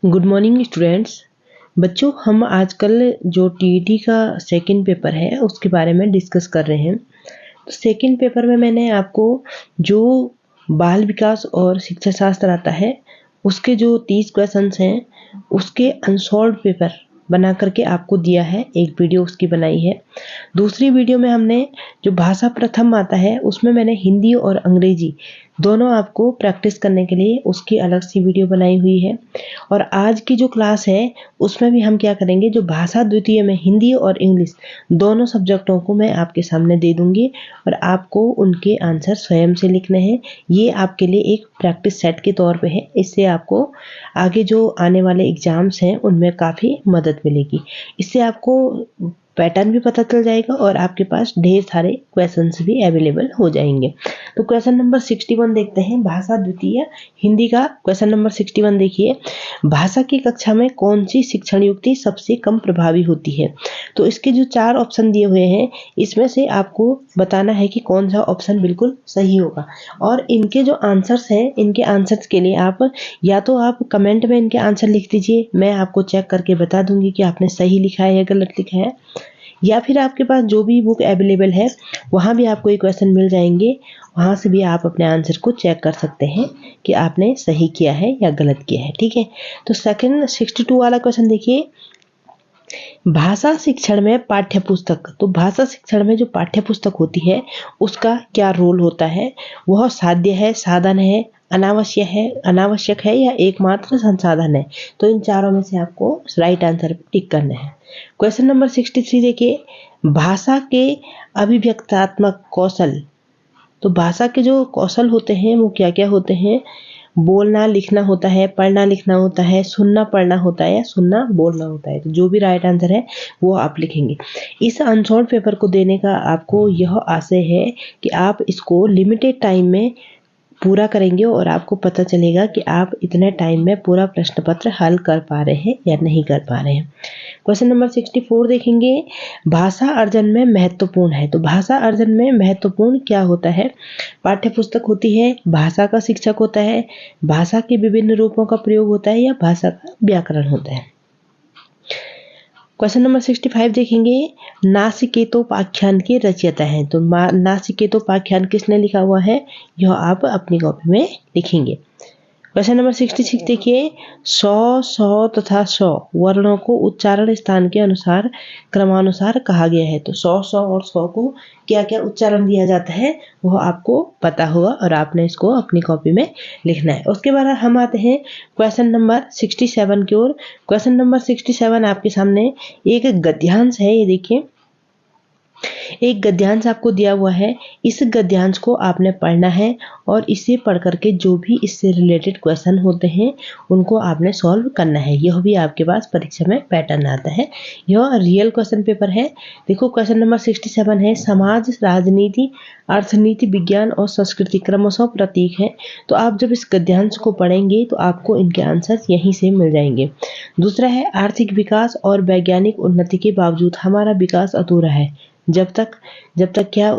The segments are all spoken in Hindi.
Good morning students. बच्चों, हम आजकल जो टीईटी का सेकंड पेपर है उसके बारे में डिस्कस कर रहे हैं। तो सेकंड पेपर में मैंने आपको जो बाल विकास और शिक्षा शास्त्र आता है उसके जो 30 क्वेश्चंस हैं उसके अनसॉल्व्ड पेपर बना करके आपको दिया है। एक वीडियो उसकी बनाई है। दूसरी वीडियो में हमने जो भाषा प्रथम आता है उसमें मैंने हिंदी और अंग्रेजी दोनों आपको प्रैक्टिस करने के लिए उसकी अलग सी वीडियो बनाई हुई है। और आज की जो क्लास है उसमें भी हम क्या करेंगे, जो भाषा द्वितीय में हिंदी और इंग्लिश दोनों सब्जेक्टों को मैं आपके सामने दे दूंगी और आपको उनके आंसर स्वयं से लिखने हैं। ये आपके लिए एक प्रैक्टिस सेट के तौर पे है। इससे आपको आगे जो आने वाले एग्जाम्स हैं उनमें काफ़ी मदद मिलेगी। इससे आपको पैटर्न भी पता चल जाएगा और आपके पास ढेर सारे क्वेश्चंस भी अवेलेबल हो जाएंगे। तो क्वेश्चन नंबर 61 देखते हैं, भाषा द्वितीय हिंदी का क्वेश्चन नंबर 61 देखिए। भाषा की कक्षा में कौन सी शिक्षण युक्ति सबसे कम प्रभावी होती है? तो इसके जो 4 ऑप्शन दिए हुए हैं इसमें से आपको बताना है कि कौन सा ऑप्शन बिल्कुल सही होगा। और इनके जो आंसर्स हैं, इनके आंसर्स के लिए आप या तो आप कमेंट में इनके आंसर लिख दीजिए, मैं आपको चेक करके बता दूंगी कि आपने सही लिखा है या गलत लिखा है। या फिर आपके पास जो भी बुक अवेलेबल है वहाँ भी आपको ये क्वेश्चन मिल जाएंगे, वहाँ से भी आप अपने आंसर को चेक कर सकते हैं कि आपने सही किया है या गलत किया है। ठीक है, तो सेकंड 62 वाला क्वेश्चन देखिए, भाषा शिक्षण में पाठ्य पुस्तक। तो भाषा शिक्षण में जो पाठ्य पुस्तक होती है उसका क्या रोल होता है? वह साध्य है, साधन है, अनावश्यक है या एकमात्र संसाधन है? तो इन चारों में से आपको राइट आंसर पे टिक करना है। क्वेश्चन नंबर 63 देखिए, भाषा के अभिव्यक्तात्मक कौशल। तो भाषा के जो कौशल होते हैं वो क्या क्या होते हैं? बोलना लिखना होता है, पढ़ना लिखना होता है, सुनना पढ़ना होता है या सुनना बोलना होता है। तो जो भी राइट आंसर है वो आप लिखेंगे। इस अनसॉल्व्ड पेपर को देने का आपको यह आशय है कि आप इसको लिमिटेड टाइम में पूरा करेंगे और आपको पता चलेगा कि आप इतने टाइम में पूरा प्रश्न पत्र हल कर पा रहे हैं या नहीं कर पा रहे हैं। क्वेश्चन नंबर 64 देखेंगे, भाषा अर्जन में महत्वपूर्ण है। तो भाषा अर्जन में महत्वपूर्ण क्या होता है? पाठ्य पुस्तक होती है, भाषा का शिक्षक होता है, भाषा के विभिन्न रूपों का प्रयोग होता है या भाषा का व्याकरण होता है। क्वेश्चन नंबर 65 देखेंगे, नासिकेतोपाख्यान के रचयिता हैं। तो नासिकेतोपाख्यान किसने लिखा हुआ है? यह आप अपनी कॉपी में लिखेंगे। क्वेश्चन नंबर 66 देखिए, 100 तथा 100 वर्णों को उच्चारण स्थान के अनुसार क्रमानुसार कहा गया है। तो 100 और 100 को क्या क्या उच्चारण दिया जाता है वह आपको पता होगा और आपने इसको अपनी कॉपी में लिखना है। उसके बाद हम आते हैं क्वेश्चन नंबर 67 की ओर। क्वेश्चन नंबर 67 आपके सामने एक गद्यांश है। ये देखिए, एक गद्यांश आपको दिया हुआ है। इस गद्यांश को आपने पढ़ना है और इसे पढ़ करके जो भी इससे रिलेटेड क्वेश्चन होते हैं उनको आपने सॉल्व करना है। यह भी आपके पास परीक्षा में पैटर्न आता है। यह रियल क्वेश्चन पेपर है। देखो, क्वेश्चन नंबर 67 है, समाज, राजनीति, अर्थनीति, विज्ञान और संस्कृति क्रमशः प्रतीक है। तो आप जब इस गद्यांश को पढ़ेंगे तो आपको इनके आंसर यहीं से मिल जाएंगे। दूसरा है, आर्थिक विकास और वैज्ञानिक उन्नति के बावजूद हमारा विकास अधूरा है। जब तक क्या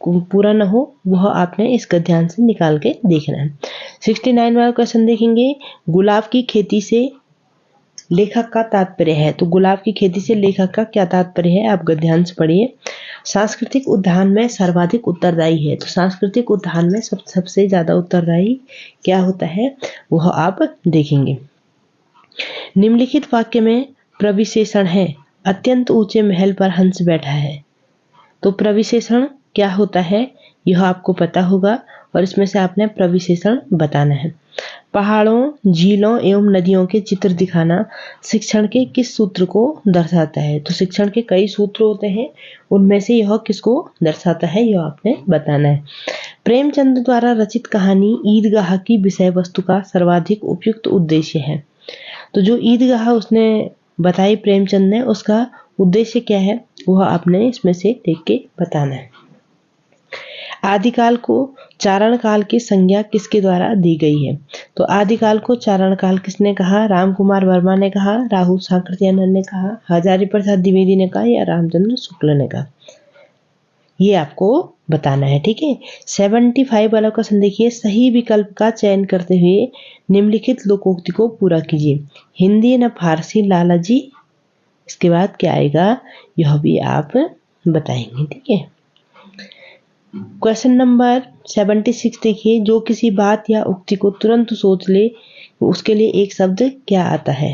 पूरा न हो वह आपने इस गद्यांश से निकाल के देखना है। 69 वाला क्वेश्चन देखेंगे, गुलाब की खेती से लेखक का तात्पर्य है। तो गुलाब की खेती से लेखक का क्या तात्पर्य है? आप गद्यांश पढ़िए। सांस्कृतिक उद्यान में सर्वाधिक उत्तरदायी है। तो सांस्कृतिक उद्यान में सबसे ज्यादा उत्तरदायी क्या होता है वह आप देखेंगे। निम्नलिखित वाक्य में प्रविशेषण है, अत्यंत ऊंचे महल पर हंस बैठा है। तो प्रविशेषण क्या होता है यह आपको पता होगा और इसमें से आपने प्रविशेषण बताना है। पहाड़ों, झीलों एवं नदियों के चित्र दिखाना शिक्षण के किस सूत्र को दर्शाता है? तो शिक्षण के कई सूत्र होते हैं, उनमें से यह किसको दर्शाता है यह आपने बताना है। प्रेमचंद द्वारा रचित कहानी ईदगाह की विषय वस्तु का सर्वाधिक उपयुक्त उद्देश्य है। तो जो ईदगाह उसने बताई प्रेमचंद ने, उसका उद्देश्य क्या है वह आपने इसमें से देख के बताना है। आदिकाल को चारण काल की संज्ञा किसके द्वारा दी गई है? तो आदिकाल को चारण काल किसने कहा? रामकुमार वर्मा ने कहा, राहुल सांकृत्यानंद ने कहा, हजारी प्रसाद द्विवेदी ने कहा या रामचंद्र शुक्ल ने कहा? ये आपको बताना है, ठीक है। 75 वाला क्वेश्चन देखिए, सही विकल्प का चयन करते हुए निम्नलिखित लोकोक्ति को पूरा कीजिए। हिंदी न फारसी लाला जी। इसके बाद क्या आएगा, यह भी आप बताएंगे, ठीक है। क्वेश्चन नंबर 76 देखिए, जो किसी बात या उक्ति को तुरंत सोच ले उसके लिए एक शब्द क्या आता है।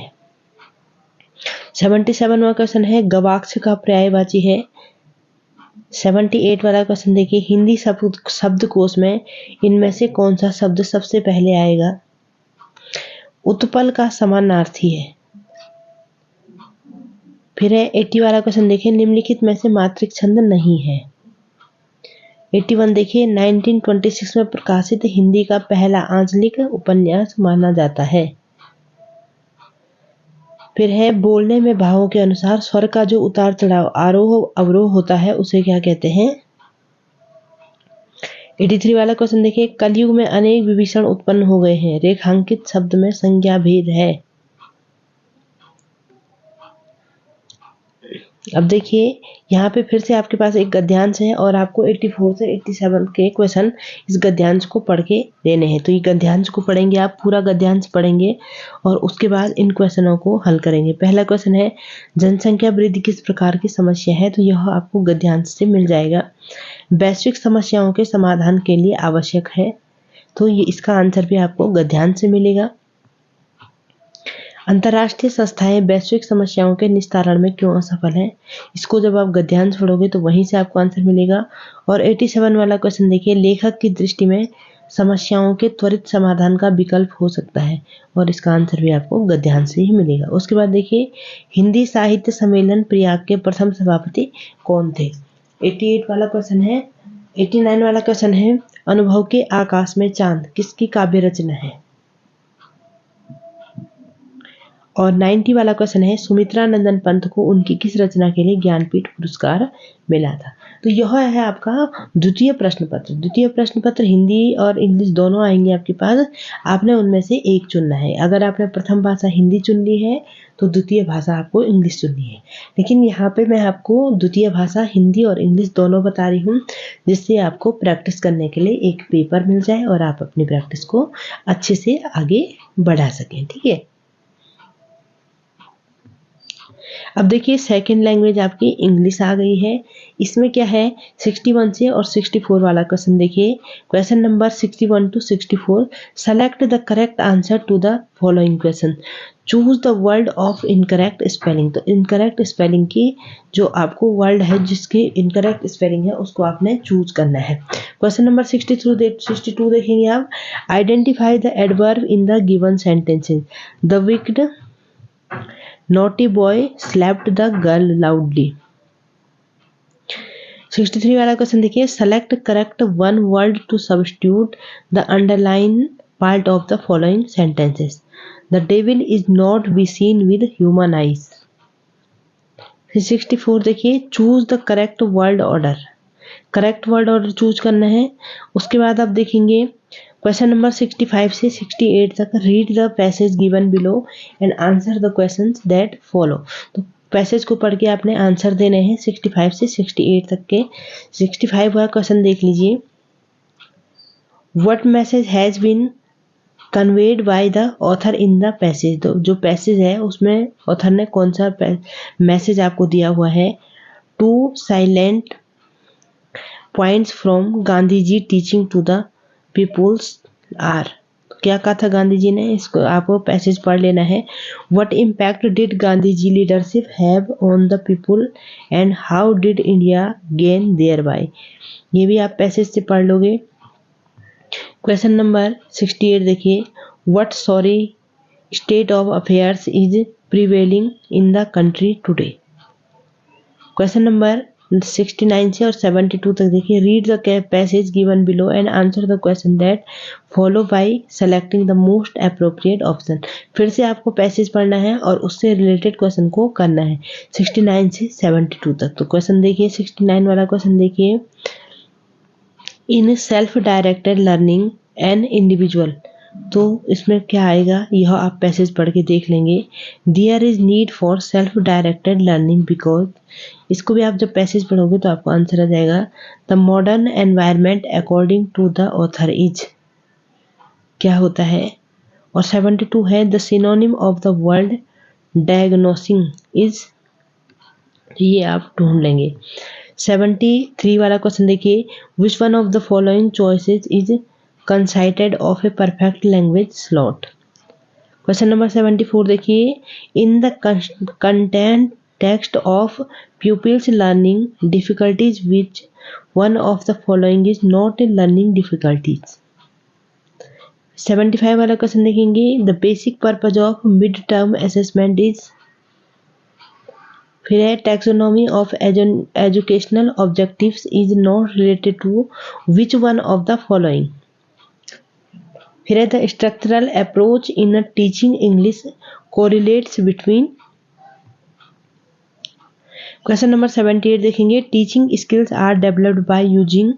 77वां क्वेश्चन है, गवाक्ष का पर्यायवाची है। 78 वाला क्वेश्चन देखिए, हिंदी शब्दकोश में इनमें से कौन सा शब्द सबसे पहले आएगा। उत्पल का समानार्थी है। फिर है 80 वाला क्वेश्चन देखिए, निम्नलिखित में से मात्रिक छंद नहीं है। 81 देखिए, 1926 में प्रकाशित हिंदी का पहला आंचलिक उपन्यास माना जाता है। फिर है, बोलने में भावों के अनुसार स्वर का जो उतार चढ़ाव आरोह अवरोह होता है उसे क्या कहते हैं। 83 वाला क्वेश्चन देखिए, कलयुग में अनेक विभीषण उत्पन्न हो गए हैं, रेखांकित शब्द में संज्ञा भेद है। अब देखिए, यहाँ पे फिर से आपके पास एक गद्यांश है और आपको 84 से 87 के क्वेश्चन इस गद्यांश को पढ़ के देने हैं। तो ये गद्यांश को पढ़ेंगे, आप पूरा गद्यांश पढ़ेंगे और उसके बाद इन क्वेश्चनों को हल करेंगे। पहला क्वेश्चन है, जनसंख्या वृद्धि किस प्रकार की समस्या है, तो यह आपको गद्यांश से मिल जाएगा। वैश्विक समस्याओं के समाधान के लिए आवश्यक है, तो ये इसका आंसर भी आपको गद्यांश से मिलेगा। अंतर्राष्ट्रीय संस्थाएं वैश्विक समस्याओं के निस्तारण में क्यों असफल हैं, इसको जब आप गद्यांश पढ़ोगे तो वहीं से आपको आंसर मिलेगा। और 87 वाला क्वेश्चन देखिए, लेखक की दृष्टि में समस्याओं के त्वरित समाधान का विकल्प हो सकता है, और इसका आंसर भी आपको गद्यांश से ही मिलेगा। उसके बाद देखिए, हिंदी साहित्य सम्मेलन प्रयाग के प्रथम सभापति कौन थे। 88 वाला क्वेश्चन है। 89 वाला क्वेश्चन है, अनुभव के आकाश में चांद किसकी काव्य रचना है। और 90 वाला क्वेश्चन है, सुमित्रा नंदन पंत को उनकी किस रचना के लिए ज्ञानपीठ पुरस्कार मिला था। तो यह है आपका द्वितीय प्रश्न पत्र। द्वितीय प्रश्न पत्र हिंदी और इंग्लिश दोनों आएंगे आपके पास, आपने उनमें से एक चुनना है। अगर आपने प्रथम भाषा हिंदी चुन ली है तो द्वितीय भाषा आपको इंग्लिश चुननी है। लेकिन यहाँ पे मैं आपको द्वितीय भाषा हिंदी और इंग्लिश दोनों बता रही हूँ, जिससे आपको प्रैक्टिस करने के लिए एक पेपर मिल जाए और आप अपनी प्रैक्टिस को अच्छे से आगे बढ़ा सकें, ठीक है। अब देखिए, सेकंड लैंग्वेज आपकी इंग्लिश आ गई है। इसमें क्या है, 61 से और 64 वाला क्वेश्चन देखिए। Question number 61 to 64, select the correct answer to the following question, choose the word of incorrect spelling. तो इनकरेक्ट स्पेलिंग की जो आपको वर्ड है जिसकी इनकरेक्ट स्पेलिंग है उसको आपने चूज करना है। क्वेश्चन नंबर 62 देखेंगे आप, identify the adverb in the given sentences. The wicked Naughty boy slapped the girl loudly. 63 वाला क्वेश्चन देखिए, select correct one word to substitute the underlined part of the following sentences. The devil is not be seen with human eyes. 64 देखिए, choose the correct word order. Correct word order choose करना है। उसके बाद आप देखेंगे क्वेश्चन नंबर 65 से 68 तक, read the passage given below and answer the questions that follow. तो पैसेज को पढ़ के आपने आंसर देने हैं 65 से 68 तक के। 65 का क्वेश्चन देख लीजिए, what message has been conveyed by the author in the passage. तो जो पैसेज है उसमें ऑथर ने कौन सा मैसेज आपको दिया हुआ है। Two silent points from Gandhi ji teaching to the peoples are. क्या कहा था गांधी जी ने, इसको आपको पैसेज पढ़ लेना है। What impact did Gandhi ji leadership have on the people and how did India gain there by. ये भी आप पैसेज से पढ़ लोगे। क्वेश्चन नंबर 68 देखिए, what sorry state of affairs is prevailing in the country today. Question number 69 से और 72 तक देखिए, read the passage given below and answer the question that follow by selecting the most appropriate option. फिर से आपको पैसेज पढ़ना है और उससे रिलेटेड क्वेश्चन को करना है 69 से 72 तक। तो क्वेश्चन देखिए, 69 वाला क्वेश्चन देखिए, in self directed learning an individual तो इसमें क्या आएगा यह आप पैसेज पढ़ के देख लेंगे। There is need for self directed learning because, इसको भी आप जब पैसेज पढ़ोगे तो आपको आंसर आ जाएगा। The modern environment according to the author is, क्या होता है। और 72 है the synonym of the word diagnosing is, ये आप ढूंढ लेंगे। 73 वाला क्वेश्चन देखिए, which one of the following choices is consisted of a perfect language slot. Question number 74 देखिए, in the content text of pupils learning difficulties which one of the following is not a learning difficulties। 75 वाला क्वेश्चन देखेंगे, the basic purpose of mid term assessment is, फिर है taxonomy of educational objectives is not related to which one of the following. फिर है the structural approach in teaching English correlates between. Question number 78 देखेंगे, teaching skills are developed by using,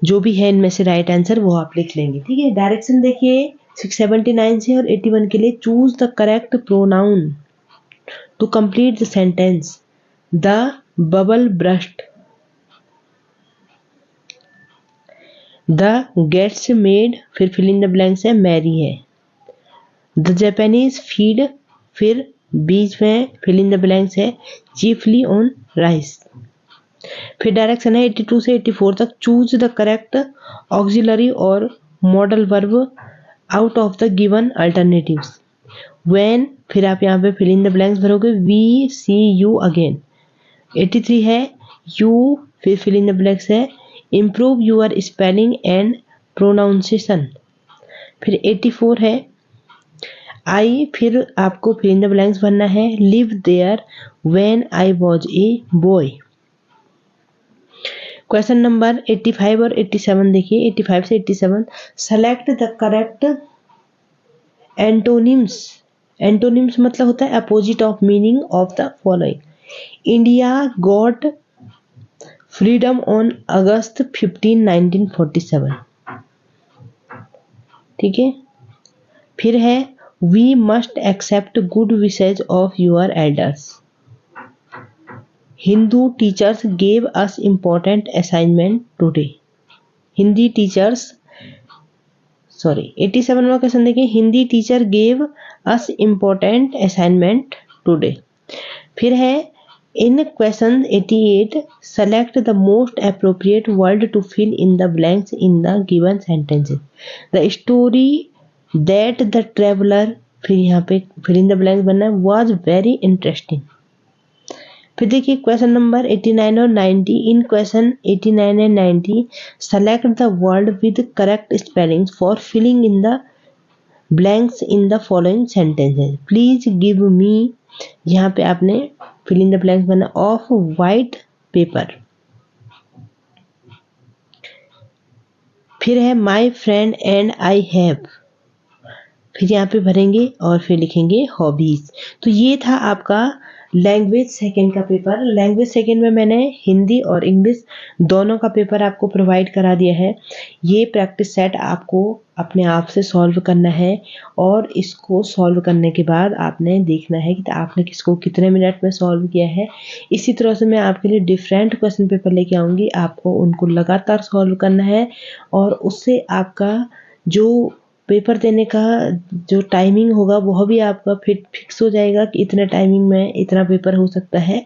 जो भी है इनमें से राइट आंसर वो आप लिख लेंगे। ठीक है, डायरेक्शन देखिए 679 से और 81 के लिए, choose the correct pronoun to complete the sentence. The bubble burst, the gates made, फिर फिल इन द ब्लैंक्स है मैरी है। द जापानीज फीड, फिर बीच में फिल इन द ब्लैंक्स है चीफली ऑन राइस। फिर डायरेक्शन है 82 से 84 तक, चूज द करेक्ट ऑक्सिलरी और modal verb out of the given alternatives. When, फिर आप यहाँ पे फिल इन द ब्लैंक्स भरोगे, वी सी यू अगेन। 83 है यू, फिर फिल इन द ब्लैंक्स है improve your spelling and pronunciation. फिर 84 है आई, फिर आपको फिल इन द ब्लैंक्स भरना है live there when I was a boy. Question number 85 और 87 देखिए, 85 से 87, select the correct antonyms. Antonyms मतलब होता है opposite of meaning of the following. India got freedom on August 15, 1947। ठीक है, फिर है we must accept good wishes of your elders. Hindu teachers gave us important assignment today. Hindi teachers, sorry 87 में क्वेश्चन देखिए, Hindi teacher gave us important assignment today. फिर है in question 88, select the most appropriate word to fill in the blanks in the given sentences. The story that the traveller, फिर यहाँ पे फिल इन द ब्लैंक्स बनना है वाज वेरी इंटरेस्टिंग। फिर देखिए क्वेश्चन नंबर 89 और 90, in question 89 and 90 select the word with correct spellings for filling in the blanks in the following sentences. Please give me, यहाँ पे आपने फिल इन द ब्लैंक्स बनना ऑफ वाइट पेपर। फिर है my friend and I have, फिर यहाँ पे भरेंगे और फिर लिखेंगे हॉबीज। तो ये था आपका लैंग्वेज सेकंड का पेपर। लैंग्वेज सेकंड में मैंने हिंदी और इंग्लिश दोनों का पेपर आपको प्रोवाइड करा दिया है। ये प्रैक्टिस सेट आपको अपने आप से सॉल्व करना है और इसको सॉल्व करने के बाद आपने देखना है कि आपने किसको कितने मिनट में सॉल्व किया है। इसी तरह से मैं आपके लिए डिफरेंट क्वेश्चन पेपर लेके आऊँगी, आपको उनको लगातार सॉल्व करना है और उससे आपका जो पेपर देने का जो टाइमिंग होगा वह भी आपका फिक्स हो जाएगा कि इतने टाइमिंग में इतना पेपर हो सकता है,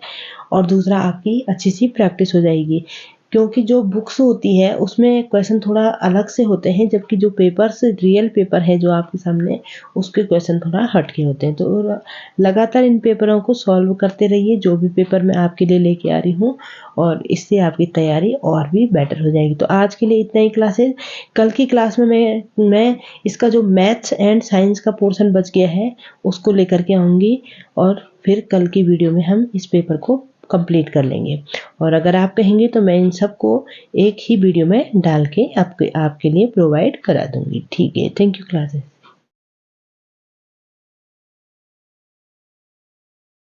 और दूसरा आपकी अच्छी सी प्रैक्टिस हो जाएगी। क्योंकि जो बुक्स होती है उसमें क्वेश्चन थोड़ा अलग से होते हैं, जबकि जो पेपर्स रियल पेपर है जो आपके सामने उसके क्वेश्चन थोड़ा हट के होते हैं। तो लगातार इन पेपरों को सॉल्व करते रहिए जो भी पेपर मैं आपके लिए लेके आ रही हूँ, और इससे आपकी तैयारी और भी बेटर हो जाएगी। तो आज के लिए इतना ही क्लासेस। कल की क्लास में मैं इसका जो मैथ्स एंड साइंस का पोर्शन बच गया है उसको लेकर के आऊँगी, और फिर कल की वीडियो में हम इस पेपर को कंप्लीट कर लेंगे। और अगर आप कहेंगे तो मैं इन सबको एक ही वीडियो में डाल के आपके लिए प्रोवाइड करा दूंगी। ठीक है, थैंक यू क्लासेस।